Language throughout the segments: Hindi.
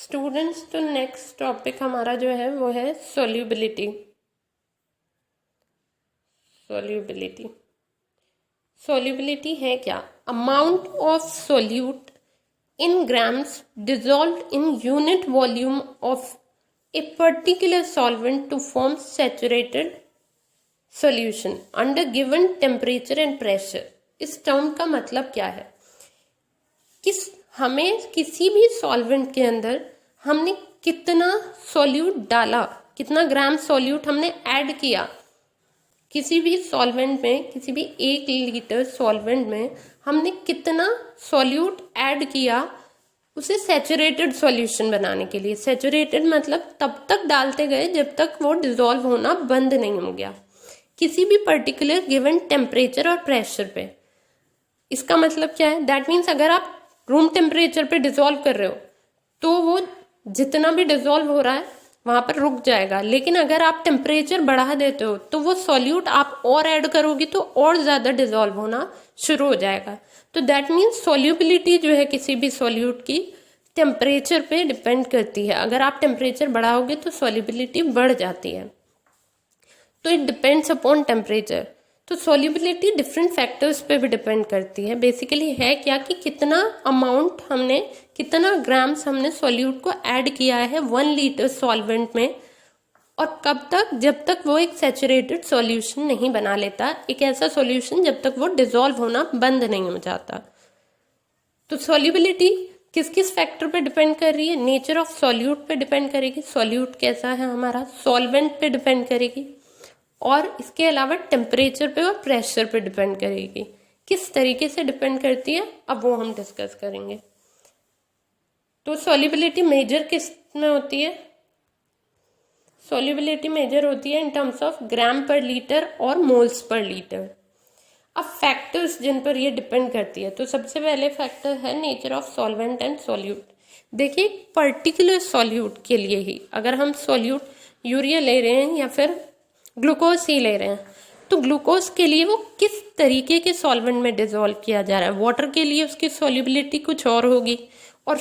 स्टूडेंट्स, तो नेक्स्ट टॉपिक हमारा जो है वो है सोल्यूबिलिटी। सोल्यूबिलिटी सोल्यूबिलिटी है क्या? Amount of solute in grams dissolve in unit volume of a particular solvent to form saturated solution under given temperature and pressure. इस टर्म का मतलब क्या है? हमें किसी भी सॉल्वेंट के अंदर हमने कितना सॉल्यूट डाला, कितना ग्राम सॉल्यूट हमने ऐड किया, किसी भी सॉल्वेंट में, किसी भी 1 लीटर सॉल्वेंट में हमने कितना सॉल्यूट ऐड किया उसे सैचुरेटेड सॉल्यूशन बनाने के लिए। सैचुरेटेड मतलब तब तक डालते गए जब तक वो डिसॉल्व होना बंद नहीं हो गया, किसी भी पर्टिकुलर गिवन टेम्परेचर और प्रेशर पे। इसका मतलब क्या है? दैट मीन्स अगर आप रूम टेम्परेचर पे डिसॉल्व कर रहे हो तो वो जितना भी डिसॉल्व हो रहा है वहां पर रुक जाएगा, लेकिन अगर आप टेम्परेचर बढ़ा देते हो तो वो सॉल्यूट आप और ऐड करोगे तो और ज्यादा डिसॉल्व होना शुरू हो जाएगा। तो दैट मीन्स सोल्यूबिलिटी जो है किसी भी सॉल्यूट की टेम्परेचर पे डिपेंड करती है। अगर आप टेम्परेचर बढ़ाओगे तो सोल्यूबिलिटी बढ़ जाती है। तो इट डिपेंड्स अपॉन टेम्परेचर। तो सोल्यूबिलिटी डिफरेंट फैक्टर्स पे भी डिपेंड करती है। बेसिकली है क्या कि कितना अमाउंट हमने, कितना ग्राम्स हमने सॉल्यूट को ऐड किया है 1 लीटर सॉल्वेंट में, और कब तक? जब तक वो एक सैचुरेटेड सॉल्यूशन नहीं बना लेता, एक ऐसा सॉल्यूशन जब तक वो डिसॉल्व होना बंद नहीं हो जाता। तो सोल्यूबिलिटी किस किस फैक्टर पे डिपेंड कर रही है? नेचर ऑफ सॉल्यूट पे डिपेंड करेगी, सॉल्यूट कैसा है हमारा, सॉल्वेंट पे डिपेंड करेगी, और इसके अलावा टेम्परेचर पे और प्रेशर पे डिपेंड करेगी। किस तरीके से डिपेंड करती है अब वो हम डिस्कस करेंगे। तो सॉल्युबिलिटी मेजर किस में होती है? सॉल्युबिलिटी मेजर होती है इन टर्म्स ऑफ ग्राम पर लीटर और मोल्स पर लीटर। अब फैक्टर्स जिन पर ये डिपेंड करती है, तो सबसे पहले फैक्टर है nature of solvent and solute. देखिए, पर्टिकुलर सॉल्यूट के लिए ही, अगर हम सॉल्यूट यूरिया ले रहे हैं या फिर ग्लूकोज ही ले रहे हैं, तो ग्लूकोज के लिए वो किस तरीके के सॉल्वेंट में डिसॉल्व किया जा रहा है। वाटर के लिए उसकी सॉल्युबिलिटी कुछ और होगी, और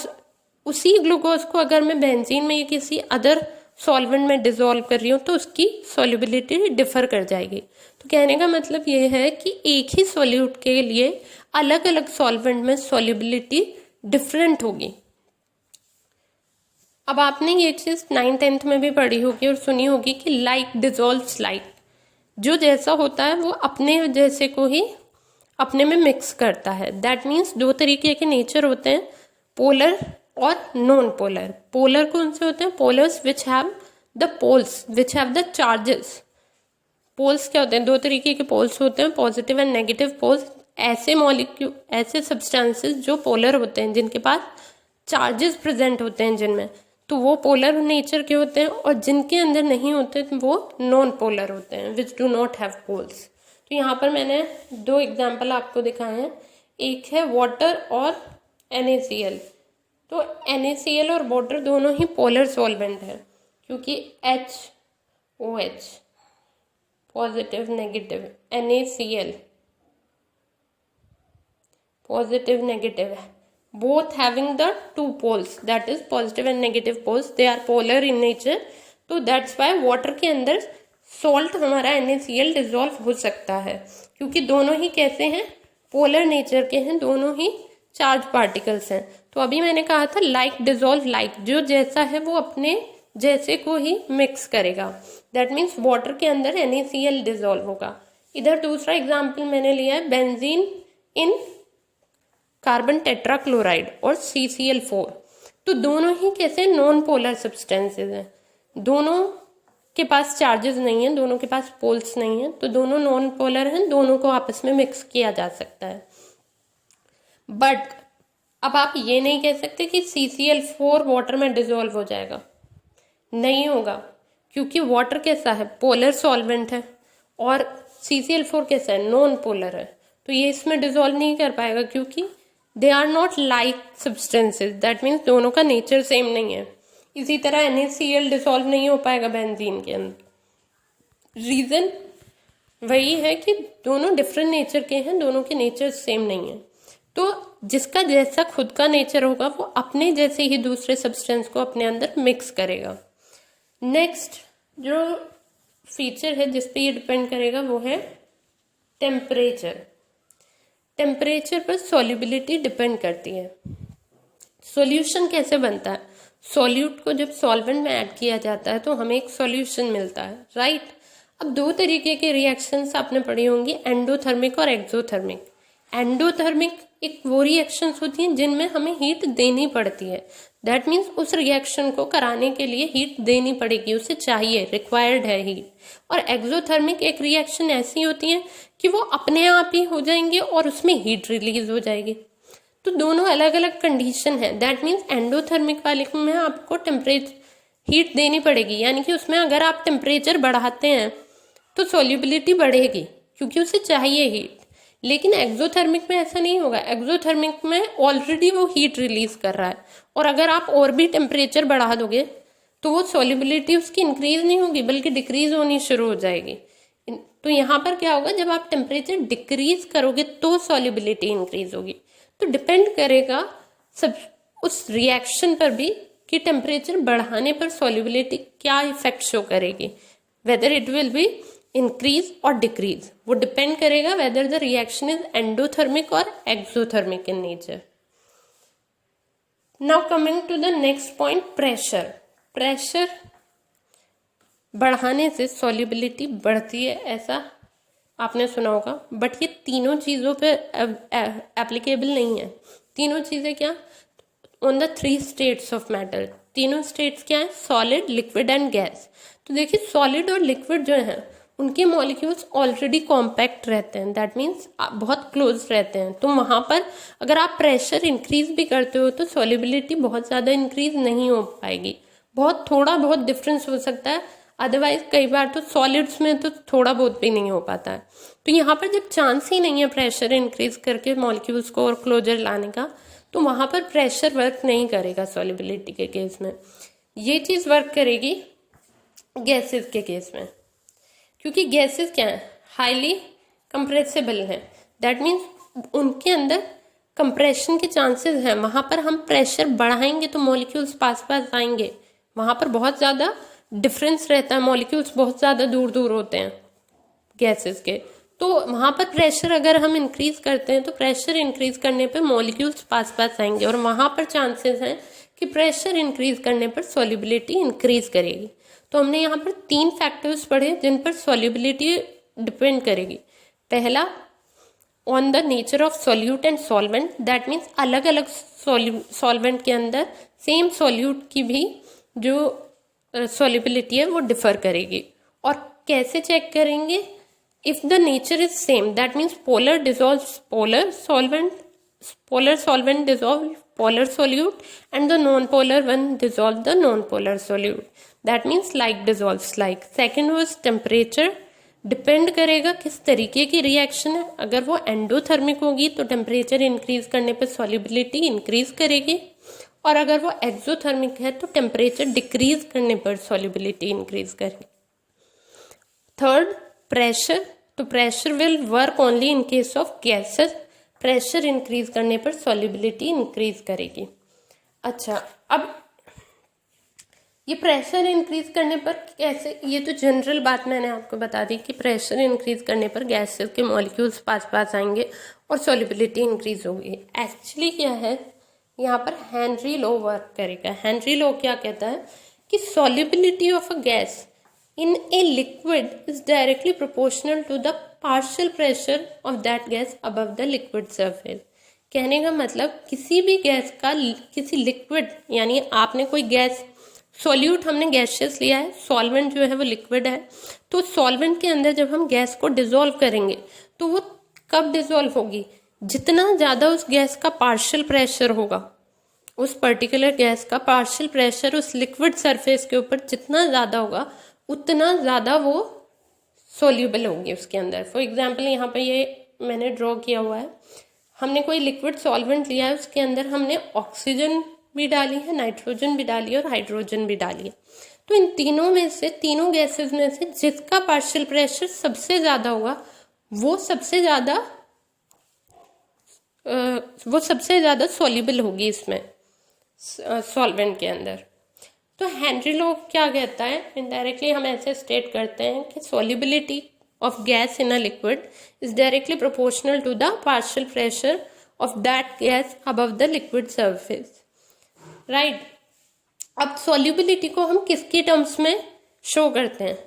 उसी ग्लूकोज को अगर मैं बेंजीन में या किसी अदर सॉल्वेंट में डिसॉल्व कर रही हूँ तो उसकी सॉल्युबिलिटी डिफर कर जाएगी। तो कहने का मतलब ये है कि एक ही सॉल्यूट के लिए अलग अलग सॉल्वेंट में सॉल्युबिलिटी डिफरेंट होगी। अब आपने ये चीज 9th-10th में भी पढ़ी होगी और सुनी होगी कि लाइक डिसॉल्व्स लाइक। जो जैसा होता है वो अपने जैसे को ही अपने में मिक्स करता है। दैट मीन्स 2 तरीके के नेचर होते हैं, पोलर और नॉन पोलर। पोलर कौन से होते हैं? Polars which have the poles which have the charges. Poles क्या होते हैं? 2 तरीके के पोल्स होते हैं, पॉजिटिव एंड नेगेटिव पोल्स। ऐसे मॉलिक्यूल, ऐसे सब्सटेंसेस जो पोलर होते हैं, जिनके पास चार्जेस प्रेजेंट होते हैं जिनमें, तो वो पोलर नेचर के होते हैं, और जिनके अंदर नहीं होते वो नॉन पोलर होते हैं, which do not have poles. तो यहाँ पर मैंने 2 एग्जाम्पल आपको दिखाए हैं। एक है वाटर और NaCl। तो NaCl और वाटर दोनों ही पोलर सॉल्वेंट है, क्योंकि HOH positive negative, NaCl positive negative है, both having the 2 poles, that is positive and negative poles, they are polar in nature। तो that's why water के अंदर salt हमारा NaCl डिसॉल्व हो सकता है, क्योंकि दोनों ही कैसे हैं? पोलर नेचर के हैं, दोनों ही चार्ज पार्टिकल्स हैं। तो अभी मैंने कहा था लाइक डिसॉल्व लाइक, जो जैसा है वो अपने जैसे को ही मिक्स करेगा। दैट मीन्स वाटर के अंदर NaCl डिसॉल्व होगा। इधर दूसरा एग्जाम्पल मैंने लिया है बेंजीन इन कार्बन टेट्राक्लोराइड और CCl4। तो दोनों ही कैसे नॉन पोलर सब्सटेंसेस हैं, दोनों के पास चार्जेस नहीं है, दोनों के पास पोल्स नहीं है, तो दोनों नॉन पोलर हैं, दोनों को आपस में मिक्स किया जा सकता है। बट अब आप ये नहीं कह सकते कि CCl4 वाटर में डिसॉल्व हो जाएगा, नहीं होगा, क्योंकि वाटर कैसा है? पोलर सॉल्वेंट है, और CCl4 कैसा है? नॉन पोलर है। तो ये इसमें डिसॉल्व नहीं कर पाएगा, क्योंकि they are not like substances. That means दोनों का नेचर सेम नहीं है। इसी तरह NaCl डिसॉल्व नहीं हो पाएगा बेंजीन के अंदर। रीजन वही है कि दोनों डिफरेंट नेचर के हैं, दोनों के नेचर सेम नहीं है। तो जिसका जैसा खुद का नेचर होगा वो अपने जैसे ही दूसरे सब्सटेंस को अपने अंदर मिक्स करेगा। नेक्स्ट जो फीचर है जिस पे ये डिपेंड करेगा वो है टेम्परेचर। टेम्परेचर पर सॉल्युबिलिटी डिपेंड करती है। सॉल्यूशन कैसे बनता है? सॉल्यूट को जब सॉल्वेंट में ऐड किया जाता है तो हमें एक सॉल्यूशन मिलता है, राइट। अब दो तरीके के रिएक्शंस आपने पढ़ी होंगी, एंडोथर्मिक और एक्सोथर्मिक। एंडोथर्मिक एक वो रिएक्शंस होती हैं जिनमें हमें हीट देनी पड़ती है। दैट मीन्स उस रिएक्शन को कराने के लिए हीट देनी पड़ेगी, उसे चाहिए, रिक्वायर्ड है हीट। और एक्सोथर्मिक एक रिएक्शन ऐसी होती है कि वो अपने आप ही हो जाएंगे और उसमें हीट रिलीज हो जाएगी। तो दोनों अलग अलग कंडीशन है। दैट मीन्स एंडोथर्मिक वाले में आपको टेम्परेचर हीट देनी पड़ेगी, यानी कि उसमें अगर आप टेम्परेचर बढ़ाते हैं तो सॉल्युबिलिटी बढ़ेगी क्योंकि उसे चाहिए हीट। लेकिन एक्सोथर्मिक में ऐसा नहीं होगा। एक्सोथर्मिक में ऑलरेडी वो हीट रिलीज कर रहा है और अगर आप और भी टेम्परेचर बढ़ा दोगे तो वो सॉल्युबिलिटी उसकी इंक्रीज नहीं होगी बल्कि डिक्रीज होनी शुरू हो जाएगी। तो यहाँ पर क्या होगा, जब आप टेम्परेचर डिक्रीज करोगे तो सॉल्युबिलिटी इंक्रीज होगी। तो डिपेंड करेगा सब उस रिएक्शन पर भी कि टेम्परेचर बढ़ाने पर सॉल्युबिलिटी क्या इफेक्ट शो करेगी, whether it will be increase और डिक्रीज। वो डिपेंड करेगा whether the reaction is endothermic और exothermic in nature. Now coming to the next point, pressure. Pressure बढ़ाने से सॉल्युबिलिटी बढ़ती है, ऐसा आपने सुना होगा, बट ये तीनों चीज़ों पे एप्लीकेबल नहीं है। तीनों चीज़ें क्या? On the 3 states of matter. तीनों स्टेट्स क्या है? Solid, liquid and gas. तो देखिए सॉलिड और लिक्विड जो है उनके मॉलिक्यूल्स ऑलरेडी कॉम्पैक्ट रहते हैं, दैट मीन्स बहुत क्लोज रहते हैं। तो वहाँ पर अगर आप प्रेशर इंक्रीज भी करते हो तो सॉल्युबिलिटी बहुत ज़्यादा इंक्रीज नहीं हो पाएगी, बहुत थोड़ा बहुत डिफरेंस हो सकता है। अदरवाइज कई बार तो सॉलिड्स में तो थोड़ा बहुत भी नहीं हो पाता है। तो यहाँ पर जब चांस ही नहीं है प्रेशर इंक्रीज करके मॉलिक्यूल्स को और क्लोजर लाने का, तो वहाँ पर प्रेशर वर्क नहीं करेगा सॉल्युबिलिटी के केस में। ये चीज़ वर्क करेगी गैसेस के केस में, क्योंकि गैसेस क्या है? हाईली कंप्रेसिबल हैं। दैट मीन्स उनके अंदर कंप्रेशन के चांसेस हैं। वहाँ पर हम प्रेशर बढ़ाएंगे तो मॉलिक्यूल्स पास पास आएंगे, वहाँ पर बहुत ज़्यादा डिफरेंस रहता है, मॉलिक्यूल्स बहुत ज़्यादा दूर दूर होते हैं गैसेस के। तो वहाँ पर प्रेशर अगर हम इंक्रीज करते हैं तो प्रेशर इंक्रीज करने पर मॉलिक्यूल्स पास पास आएंगे और वहाँ पर चांसेस हैं कि प्रेशर इंक्रीज करने पर सॉल्युबिलिटी इंक्रीज करेगी। तो हमने यहाँ पर 3 फैक्टर्स पढ़े जिन पर सॉल्युबिलिटी डिपेंड करेगी। पहला, on the nature of solute and solvent. That means अलग अलग सॉल्वेंट के अंदर सेम सॉल्यूट की भी जो सॉल्युबिलिटी है वो डिफर करेगी। और कैसे चेक करेंगे? If the nature is same, that means polar dissolve polar solvent, polar solvent dissolve polar solute and the non-polar one dissolve the non-polar solute. That means like dissolves like. Second was temperature. Depend करेगा किस तरीके की रिएक्शन है। अगर वो एंडोथर्मिक होगी तो टेम्परेचर इंक्रीज करने पर सॉल्युबिलिटी इंक्रीज करेगी, और अगर वो एक्सोथर्मिक है तो टेम्परेचर डिक्रीज करने पर सॉल्युबिलिटी इंक्रीज करेगी। Third, pressure. तो pressure will work only in case of gases. Pressure increase करने पर सॉल्युबिलिटी इंक्रीज करेगी। अच्छा, अब ये प्रेशर इंक्रीज करने पर कैसे? ये तो जनरल बात मैंने आपको बता दी कि प्रेशर इंक्रीज करने पर गैसेस के मॉलिक्यूल्स पास पास आएंगे और सॉल्युबिलिटी इंक्रीज होगी। एक्चुअली क्या है, यहाँ पर हेनरी लॉ वर्क करेगा। हेनरी लॉ क्या कहता है कि solubility of a gas in a liquid is directly proportional to the partial pressure of that gas above the liquid surface। कहने का मतलब किसी भी गैस का किसी लिक्विड, यानी आपने कोई गैस सॉल्यूट, हमने गैसेस लिया है, सॉल्वेंट जो है वो लिक्विड है, तो सॉल्वेंट के अंदर जब हम गैस को डिसॉल्व करेंगे तो वो कब डिसॉल्व होगी? जितना ज़्यादा उस गैस का पार्शियल प्रेशर होगा, उस पर्टिकुलर गैस का पार्शियल प्रेशर उस लिक्विड सरफेस के ऊपर जितना ज़्यादा होगा उतना ज़्यादा वो सोल्यूबल होंगे उसके अंदर। फॉर एग्जाम्पल यहाँ पर ये मैंने ड्रॉ किया हुआ है, हमने कोई लिक्विड सॉल्वेंट लिया है, उसके अंदर हमने ऑक्सीजन भी डाली है, नाइट्रोजन भी डाली है और हाइड्रोजन भी डाली है। तो इन तीनों में से, तीनों गैसेस में से जिसका पार्शियल प्रेशर सबसे ज़्यादा होगा वो सबसे ज़्यादा वो सबसे ज़्यादा सॉल्युबल होगी इसमें सॉल्वेंट के अंदर। तो हेनरी लॉ क्या कहता है, इनडायरेक्टली हम ऐसे स्टेट करते हैं कि solubility of gas in a liquid is directly proportional to the partial pressure of that gas above the liquid surface, right. अब सॉल्युबिलिटी को हम किसके टर्म्स में शो करते हैं,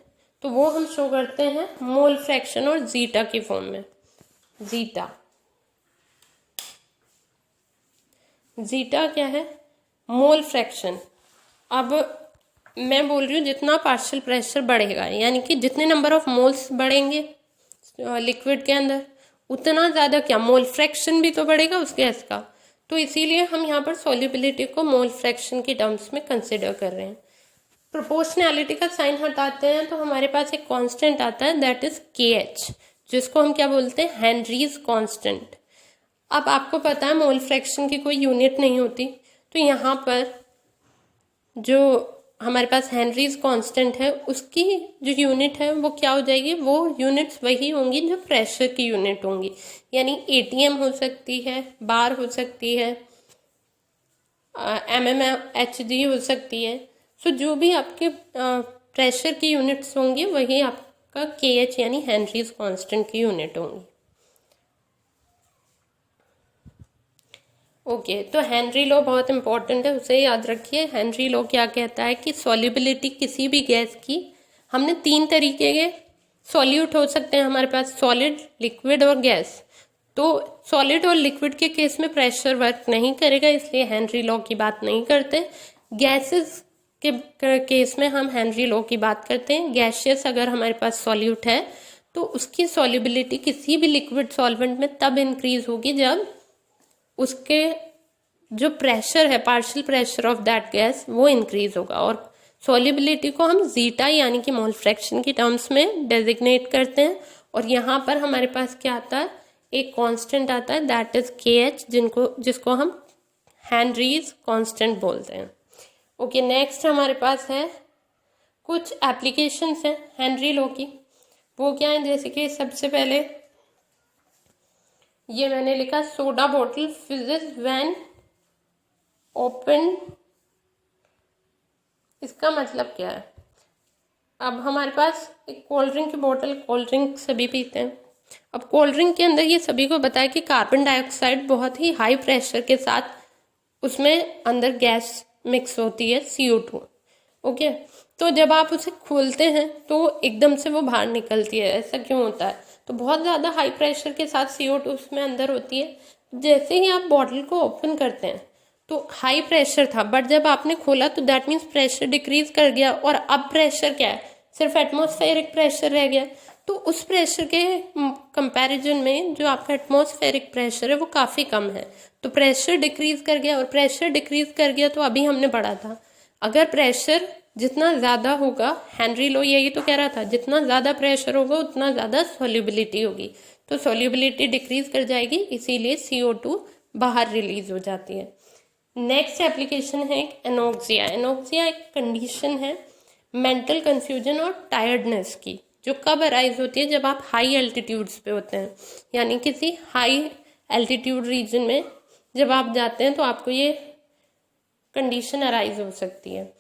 तो वो हम शो करते हैं मोल फ्रैक्शन और जीटा की फॉर्म में। जीटा क्या है, मोल फ्रैक्शन। अब मैं बोल रही हूँ जितना पार्शियल प्रेशर बढ़ेगा, यानी कि जितने नंबर ऑफ मोल्स बढ़ेंगे लिक्विड के अंदर, उतना ज़्यादा क्या मोल फ्रैक्शन भी तो बढ़ेगा उस गैस का। तो इसीलिए हम यहाँ पर सॉल्युबिलिटी को मोल फ्रैक्शन के टर्म्स में कंसिडर कर रहे हैं। प्रोपोर्शनैलिटी का साइन हटाते हैं तो हमारे पास एक कांस्टेंट आता है, दैट इज KH, जिसको हम क्या बोलते हैं, हेनरीज कांस्टेंट। अब आपको पता है मोल फ्रैक्शन की कोई यूनिट नहीं होती, तो यहाँ पर जो हमारे पास हेनरीज कांस्टेंट है उसकी जो यूनिट है वो क्या हो जाएगी, वो यूनिट्स वही होंगी जो प्रेशर की यूनिट होंगी, यानी ATM हो सकती है, बार हो सकती है, mmHg हो सकती है। सो जो भी आपके प्रेशर की यूनिट्स होंगी वही आपका KH यानी हेनरीज कांस्टेंट की यूनिट होंगी। ओके, तो हेनरी लॉ बहुत इंपॉर्टेंट है, उसे याद रखिए। हेनरी लॉ क्या कहता है कि सॉल्युबिलिटी किसी भी गैस की, हमने 3 तरीके के सॉल्यूट हो सकते हैं हमारे पास, सॉलिड, लिक्विड और गैस। तो सॉलिड और लिक्विड के केस में प्रेशर वर्क नहीं करेगा, इसलिए हेनरी लॉ की बात नहीं करते। गैसेस के केस में हम हेनरी लॉ की बात करते हैं। गैशियस अगर हमारे पास सॉल्यूट है तो उसकी सॉल्युबिलिटी किसी भी लिक्विड सॉल्वेंट में तब इंक्रीज होगी जब उसके जो प्रेशर है, partial pressure of that gas, वो इंक्रीज होगा। और सॉल्युबिलिटी को हम जीटा यानी कि मोल फ्रैक्शन की टर्म्स में डेजिग्नेट करते हैं। और यहाँ पर हमारे पास क्या आता है, एक कांस्टेंट आता है, दैट इज KH, जिसको हम हेनरीज कांस्टेंट बोलते हैं। ओके, नेक्स्ट हमारे पास है कुछ एप्लीकेशंस हैं हेनरी लॉ की। वो क्या है, जैसे कि सबसे पहले ये मैंने लिखा, सोडा बॉटल फिजेस व्हेन ओपन। इसका मतलब क्या है, अब हमारे पास एक कोल्ड ड्रिंक की बोतल, कोल्ड ड्रिंक सभी पीते हैं। अब कोल्ड ड्रिंक के अंदर ये सभी को बताया कि कार्बन डाइऑक्साइड बहुत ही हाई प्रेशर के साथ उसमें अंदर गैस मिक्स होती है, CO2। ओके, तो जब आप उसे खोलते हैं तो एकदम से वो बाहर निकलती है। ऐसा क्यों होता है, तो बहुत ज़्यादा हाई प्रेशर के साथ CO2 उसमें अंदर होती है। जैसे ही आप बॉटल को ओपन करते हैं तो हाई प्रेशर था, बट जब आपने खोला तो दैट मीन्स प्रेशर डिक्रीज कर गया, और अब प्रेशर क्या है, सिर्फ एटमॉस्फेरिक प्रेशर रह गया। तो उस प्रेशर के कंपैरिजन में जो आपका एटमॉस्फेरिक प्रेशर है वो काफ़ी कम है, तो प्रेशर डिक्रीज कर गया। और प्रेशर डिक्रीज कर गया तो अभी हमने पढ़ा था, अगर प्रेशर जितना ज़्यादा होगा, हेनरी लॉ यही तो कह रहा था, जितना ज़्यादा प्रेशर होगा उतना ज़्यादा सॉल्युबिलिटी होगी, तो सॉल्युबिलिटी डिक्रीज कर जाएगी, इसीलिए CO2 बाहर रिलीज हो जाती है। नेक्स्ट एप्लीकेशन है एनोक्सिया। एनोक्सिया एक कंडीशन है मेंटल कंफ्यूजन और टायर्डनेस की, जो कब अराइज होती है, जब आप हाई एल्टीट्यूड्स पे होते हैं, यानी किसी हाई एल्टीट्यूड रीजन में जब आप जाते हैं तो आपको ये कंडीशन अराइज हो सकती है।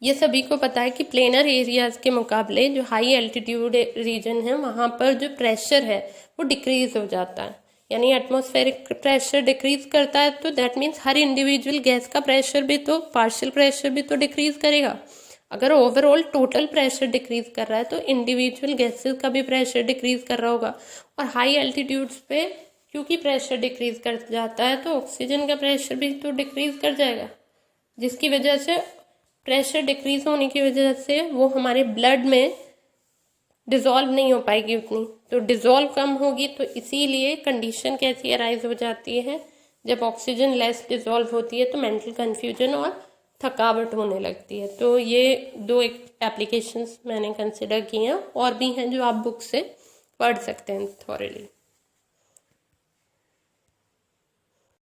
ये सभी को पता है कि प्लेनर एरियाज के मुकाबले जो हाई एल्टीट्यूड रीजन है वहाँ पर जो प्रेशर है वो डिक्रीज हो जाता है, यानी एटमॉस्फेरिक प्रेशर डिक्रीज करता है, तो that means her individual gas का प्रेशर भी तो, पार्शियल प्रेशर भी तो डिक्रीज करेगा। अगर ओवरऑल टोटल प्रेशर डिक्रीज कर रहा है तो इंडिविजुअल गैसेस का भी प्रेशर डिक्रीज कर रहा होगा। और हाई एल्टीट्यूड्स पे क्योंकि प्रेशर डिक्रीज कर जाता है तो ऑक्सीजन का प्रेशर भी तो डिक्रीज कर जाएगा, जिसकी वजह से प्रेशर डिक्रीज होने की वजह से वो हमारे ब्लड में डिजॉल्व नहीं हो पाएगी उतनी, तो डिजॉल्व कम होगी। तो इसीलिए कंडीशन कैसी अराइज हो जाती है, जब ऑक्सीजन लेस डिजॉल्व होती है तो मेंटल कंफ्यूजन और थकावट होने लगती है। तो ये 2 एप्लीकेशंस मैंने कंसिडर किए हैं, और भी हैं जो आप बुक से पढ़ सकते हैं थॉरली।